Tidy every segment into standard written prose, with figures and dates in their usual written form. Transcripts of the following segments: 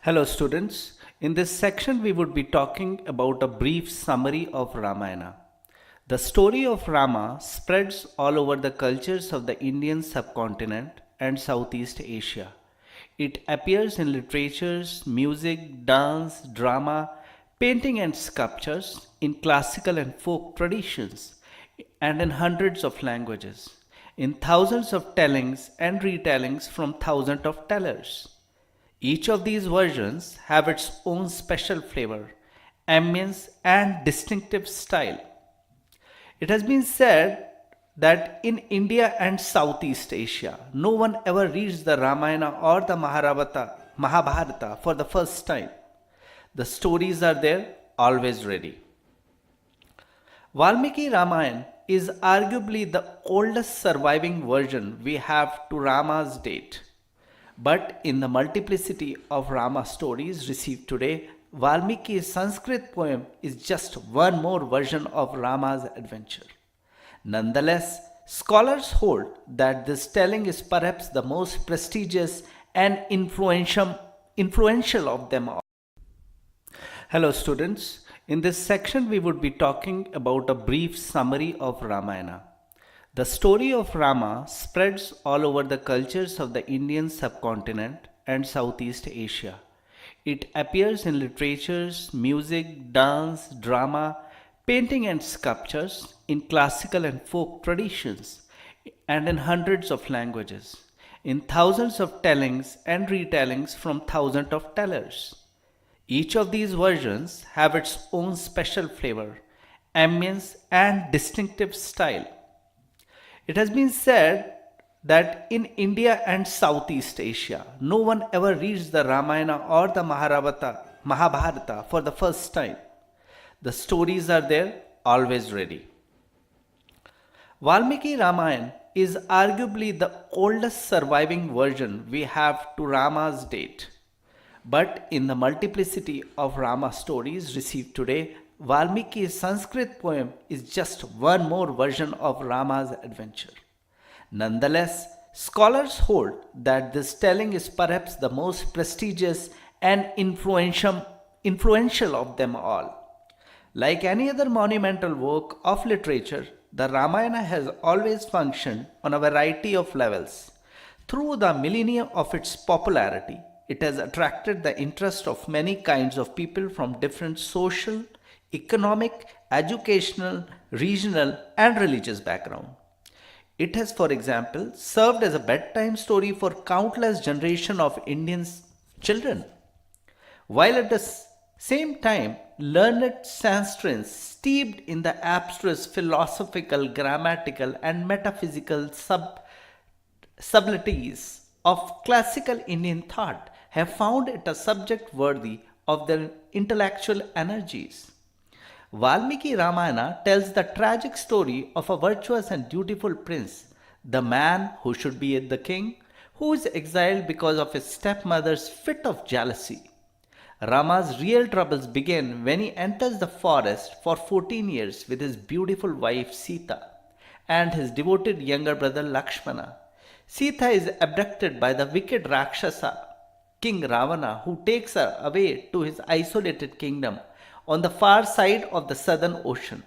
Hello students, in this section we would be talking about a brief summary of Ramayana. The story of Rama spreads all over the cultures of the Indian subcontinent and Southeast Asia. It appears in literatures, music, dance, drama, painting and sculptures, in classical and folk traditions, and in hundreds of languages, in thousands of tellings and retellings from thousands of tellers. Each of these versions have its own special flavor, ambience and distinctive style. It has been said that in India and Southeast Asia, no one ever reads the Ramayana or the Mahabharata for the first time. The stories are there, always ready. Valmiki Ramayana is arguably the oldest surviving version we have to Rama's date. But in the multiplicity of Rama stories received today, Valmiki's Sanskrit poem is just one more version of Rama's adventure. Nonetheless, scholars hold that this telling is perhaps the most prestigious and influential of them all. Hello students, in this section we would be talking about a brief summary of Ramayana. The story of Rama spreads all over the cultures of the Indian subcontinent and Southeast Asia. It appears in literatures, music, dance, drama, painting and sculptures, in classical and folk traditions, and in hundreds of languages, in thousands of tellings and retellings from thousands of tellers. Each of these versions have its own special flavor, ambience and distinctive style. It has been said that in India and Southeast Asia, no one ever reads the Ramayana or the Mahabharata for the first time. The stories are there, always ready. Valmiki Ramayana is arguably the oldest surviving version we have to Rama's date. But in the multiplicity of Rama stories received today, Valmiki's Sanskrit poem is just one more version of Rama's adventure. Nonetheless, scholars hold that this telling is perhaps the most prestigious and influential of them all. Like any other monumental work of literature, the Ramayana has always functioned on a variety of levels. Through the millennia of its popularity, it has attracted the interest of many kinds of people from different social, economic, educational, regional, and religious background. It has, for example, served as a bedtime story for countless generations of Indian children, while at the same time, learned Sanskritans steeped in the abstruse philosophical, grammatical, and metaphysical subtleties of classical Indian thought have found it a subject worthy of their intellectual energies. Valmiki Ramayana tells the tragic story of a virtuous and dutiful prince, the man who should be the king, who is exiled because of his stepmother's fit of jealousy. Rama's real troubles begin when he enters the forest for 14 years with his beautiful wife Sita and his devoted younger brother Lakshmana. Sita is abducted by the wicked Rakshasa, King Ravana, who takes her away to his isolated kingdom on the far side of the southern ocean.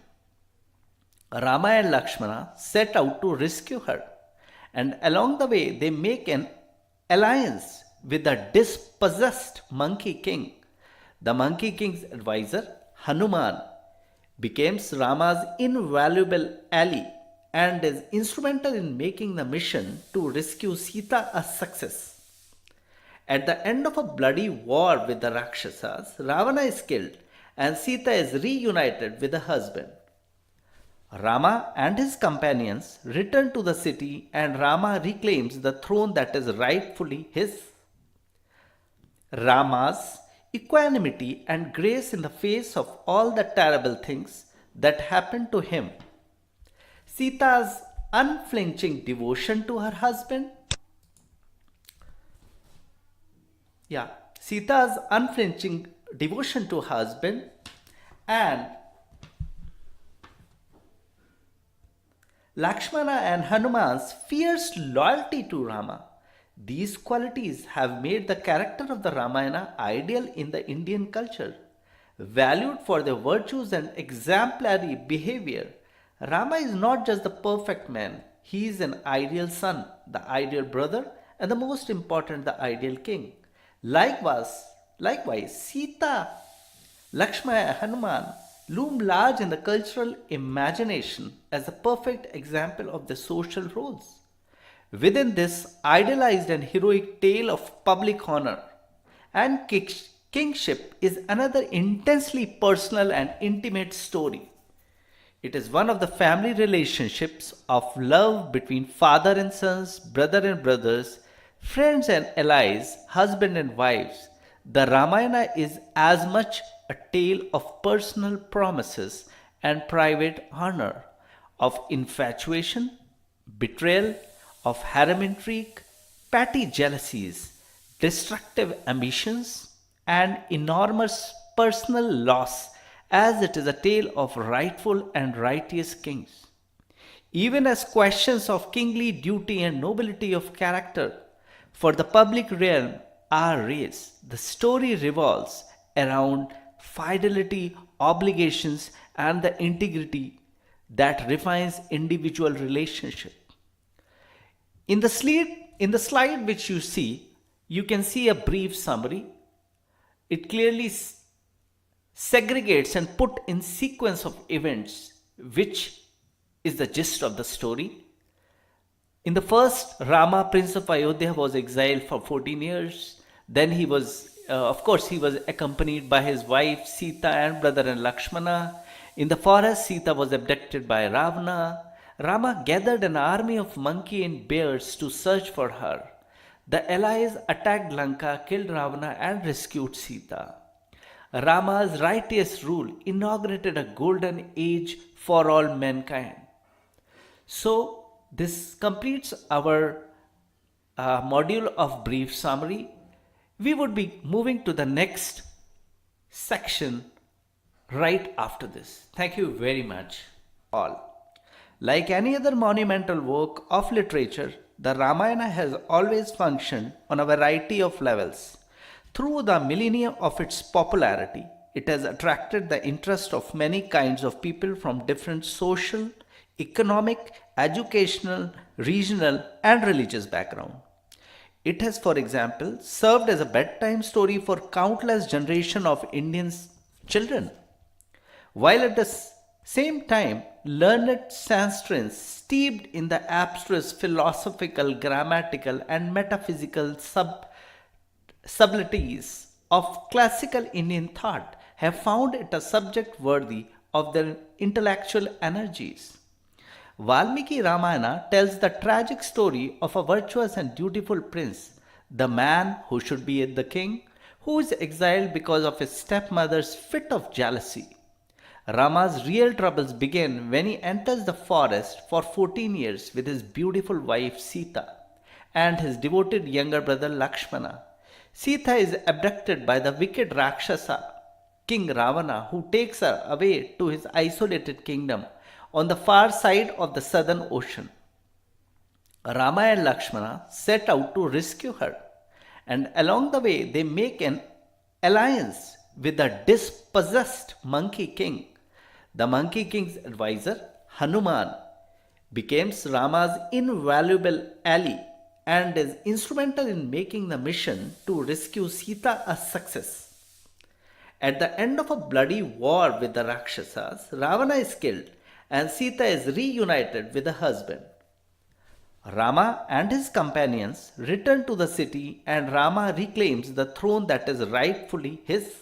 Rama and Lakshmana set out to rescue her, and along the way they make an alliance with the dispossessed Monkey King. The Monkey King's advisor, Hanuman, becomes Rama's invaluable ally and is instrumental in making the mission to rescue Sita a success. At the end of a bloody war with the Rakshasas, Ravana is killed and Sita is reunited with her husband. Rama and his companions return to the city and Rama reclaims the throne that is rightfully his. Rama's equanimity and grace in the face of all the terrible things that happened to him. Sita's unflinching devotion to her husband. Sita's unflinching devotion to her husband and Lakshmana and Hanuman's fierce loyalty to Rama. These qualities have made the character of the Ramayana ideal in the Indian culture. Valued for their virtues and exemplary behavior, Rama is not just the perfect man, he is an ideal son, the ideal brother, and the most important, the ideal king. Likewise, Sita, Lakshmana, and Hanuman loom large in the cultural imagination as a perfect example of the social roles. Within this idealized and heroic tale of public honor and kingship is another intensely personal and intimate story. It is one of the family relationships of love between father and sons, brother and brothers, friends and allies, husband and wives. The Ramayana is as much a tale of personal promises and private honor, of infatuation, betrayal, of harem intrigue, petty jealousies, destructive ambitions, and enormous personal loss, as it is a tale of rightful and righteous kings. Even as questions of kingly duty and nobility of character for the public realm are raised, the story revolves around fidelity, obligations, and the integrity that refines individual relationship. In the slide which you see, you can see a brief summary. It clearly segregates and put in sequence of events which is the gist of the story. In the first, Rama, prince of Ayodhya, was exiled for 14 years. Then he was accompanied by his wife Sita and brother and Lakshmana. In the forest, Sita was abducted by Ravana. Rama gathered an army of monkey and bears to search for her. The allies attacked Lanka, killed Ravana, and rescued Sita. Rama's righteous rule inaugurated a golden age for all mankind. So, this completes our module of brief summary. We would be moving to the next section right after this. Thank you very much, all. Like any other monumental work of literature, the Ramayana has always functioned on a variety of levels. Through the millennia of its popularity, it has attracted the interest of many kinds of people from different social, economic, educational, regional, and religious background. It has, for example, served as a bedtime story for countless generations of Indian children, while at the same time, learned sanskrits steeped in the abstruse philosophical, grammatical, and metaphysical subtleties of classical Indian thought have found it a subject worthy of their intellectual energies. Valmiki Ramayana tells the tragic story of a virtuous and dutiful prince, the man who should be the king, who is exiled because of his stepmother's fit of jealousy. Rama's real troubles begin when he enters the forest for 14 years with his beautiful wife Sita and his devoted younger brother Lakshmana. Sita is abducted by the wicked Rakshasa, King Ravana, who takes her away to his isolated kingdom on the far side of the southern ocean. Rama and Lakshmana set out to rescue her, and along the way they make an alliance with the dispossessed Monkey King. The Monkey King's advisor, Hanuman, becomes Rama's invaluable ally and is instrumental in making the mission to rescue Sita a success. At the end of a bloody war with the Rakshasas, Ravana is killed and Sita is reunited with her husband. Rama and his companions return to the city and Rama reclaims the throne that is rightfully his.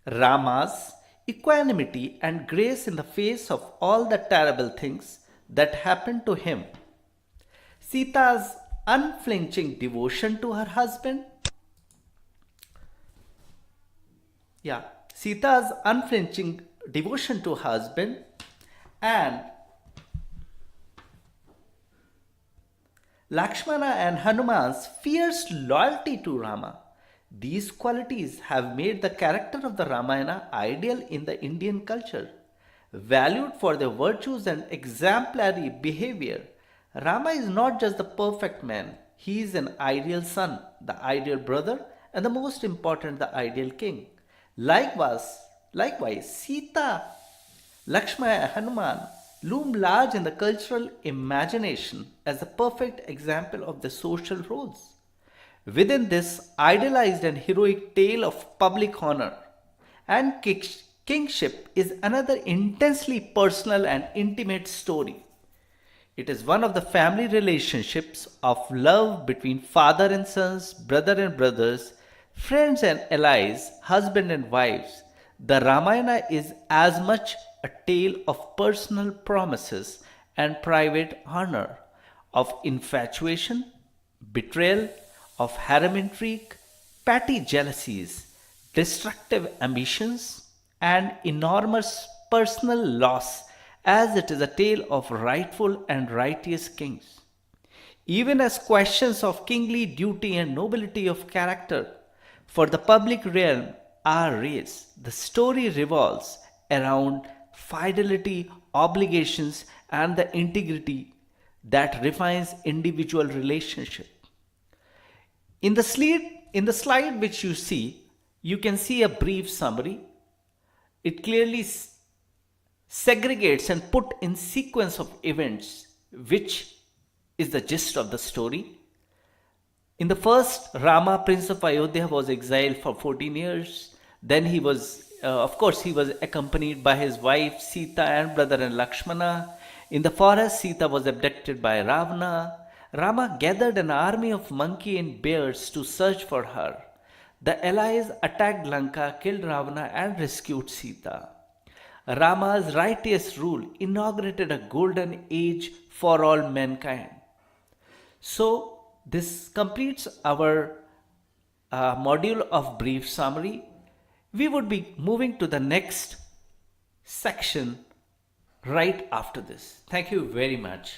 Rama's equanimity and grace in the face of all the terrible things that happened to him, Sita's unflinching devotion to her husband, Sita's unflinching devotion to her husband, and Lakshmana and Hanuman's fierce loyalty to Rama. These qualities have made the character of the Ramayana ideal in the Indian culture. Valued for their virtues and exemplary behavior, Rama is not just the perfect man, He is an ideal son, the ideal brother, and the most important, the ideal king. Likewise, Sita, Lakshmana, Hanuman loom large in the cultural imagination as the perfect example of the social roles. Within this idealized and heroic tale of public honor and kingship is another intensely personal and intimate story. It is one of the family relationships of love between father and sons, brother and brothers, friends and allies, husband and wives. The Ramayana is as much a tale of personal promises and private honor, of infatuation, betrayal, of harem intrigue, petty jealousies, destructive ambitions, and enormous personal loss, as it is a tale of rightful and righteous kings. Even as questions of kingly duty and nobility of character for the public realm are raised, the story revolves around fidelity, obligations, and the integrity that refines individual relationship. In the slide which you see, you can see a brief summary. It clearly segregates and put in sequence of events which is the gist of the story. In the first, Rama, prince of Ayodhya, was exiled for 14 years. Then he was accompanied by his wife Sita and brother and Lakshmana. In the forest, Sita was abducted by Ravana. Rama gathered an army of monkey and bears to search for her. The allies attacked Lanka, killed Ravana, and rescued Sita. Rama's righteous rule inaugurated a golden age for all mankind. So, this completes our module of brief summary. We would be moving to the next section right after this. Thank you very much.